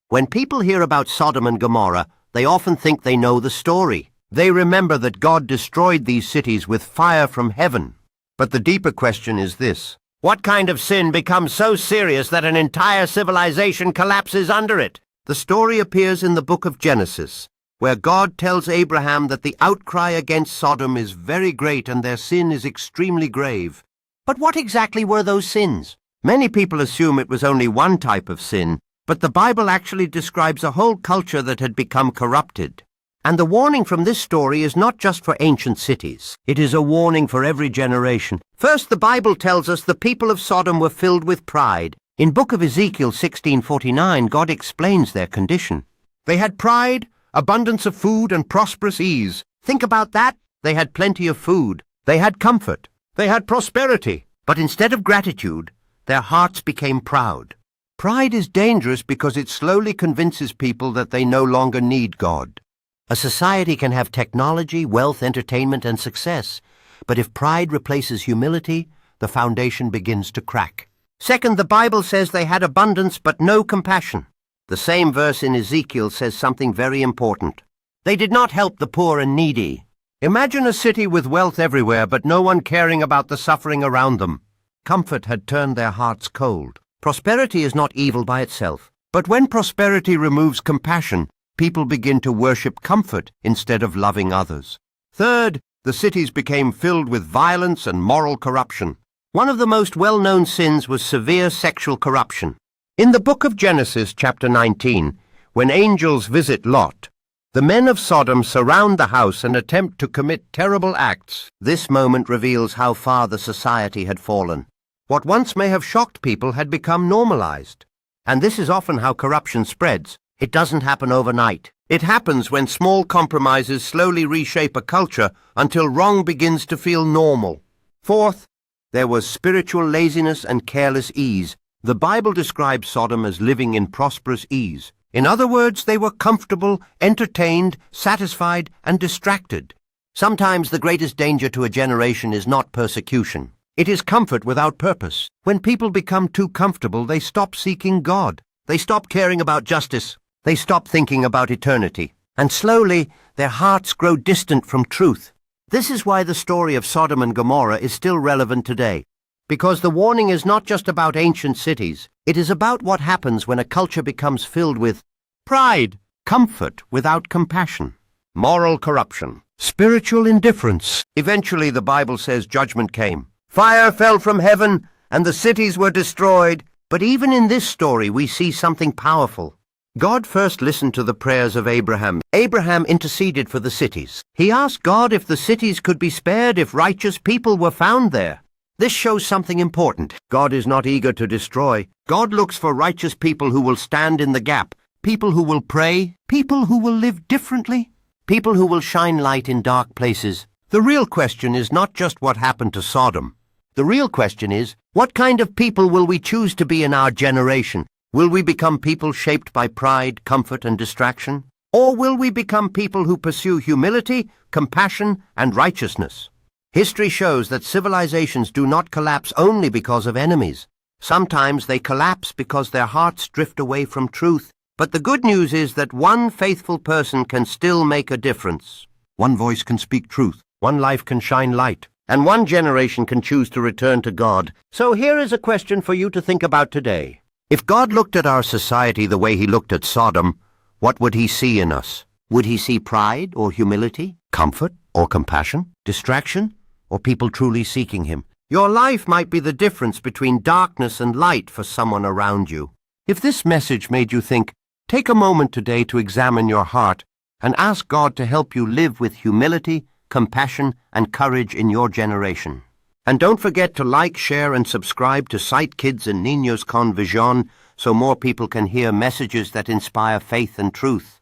When people hear about Sodom and Gomorrah, they often think they know the story. They remember that God destroyed these cities with fire from heaven. But the deeper question is this: what kind of sin becomes so serious that an entire civilization collapses under it? The story appears in the book of Genesis, where God tells Abraham that the outcry against Sodom is very great and their sin is extremely grave. But what exactly were those sins? Many people assume it was only one type of sin, but the Bible actually describes a whole culture that had become corrupted. And the warning from this story is not just for ancient cities. It is a warning for every generation. First, the Bible tells us the people of Sodom were filled with pride. In book of Ezekiel 16:49, God explains their condition. They had pride, abundance of food, and prosperous ease. Think about that. They had plenty of food. They had comfort. They had prosperity. But instead of gratitude, their hearts became proud. Pride is dangerous because it slowly convinces people that they no longer need God. A society can have technology, wealth, entertainment, and success, but if pride replaces humility, the foundation begins to crack. Second, the Bible says they had abundance but no compassion. The same verse in Ezekiel says something very important. They did not help the poor and needy. Imagine a city with wealth everywhere but no one caring about the suffering around them. Comfort had turned their hearts cold. Prosperity is not evil by itself, but when prosperity removes compassion, people begin to worship comfort instead of loving others. Third, the cities became filled with violence and moral corruption. One of the most well-known sins was severe sexual corruption. In the book of Genesis, chapter 19, when angels visit Lot, the men of Sodom surround the house and attempt to commit terrible acts. This moment reveals how far the society had fallen. What once may have shocked people had become normalized. And this is often how corruption spreads. It doesn't happen overnight. It happens when small compromises slowly reshape a culture until wrong begins to feel normal. Fourth, there was spiritual laziness and careless ease. The Bible describes Sodom as living in prosperous ease. In other words, they were comfortable, entertained, satisfied, and distracted. Sometimes the greatest danger to a generation is not persecution. It is comfort without purpose. When people become too comfortable, they stop seeking God. They stop caring about justice. They stop thinking about eternity. And slowly, their hearts grow distant from truth. This is why the story of Sodom and Gomorrah is still relevant today. Because the warning is not just about ancient cities. It is about what happens when a culture becomes filled with pride, comfort without compassion, moral corruption, spiritual indifference. Eventually, the Bible says judgment came. Fire fell from heaven, and the cities were destroyed. But even in this story, we see something powerful. God first listened to the prayers of Abraham. Abraham interceded for the cities. He asked God if the cities could be spared if righteous people were found there. This shows something important. God is not eager to destroy. God looks for righteous people who will stand in the gap, people who will pray, people who will live differently, people who will shine light in dark places. The real question is not just what happened to Sodom. The real question is, what kind of people will we choose to be in our generation? Will we become people shaped by pride, comfort, and distraction? Or will we become people who pursue humility, compassion, and righteousness? History shows that civilizations do not collapse only because of enemies. Sometimes they collapse because their hearts drift away from truth. But the good news is that one faithful person can still make a difference. One voice can speak truth. One life can shine light. And one generation can choose to return to God. So here is a question for you to think about today. If God looked at our society the way he looked at Sodom, what would he see in us? Would he see pride or humility, comfort or compassion, distraction, or people truly seeking him? Your life might be the difference between darkness and light for someone around you. If this message made you think, take a moment today to examine your heart and ask God to help you live with humility, compassion, and courage in your generation. And don't forget to like, share, and subscribe to Sight Kids and Niños con Vision so more people can hear messages that inspire faith and truth.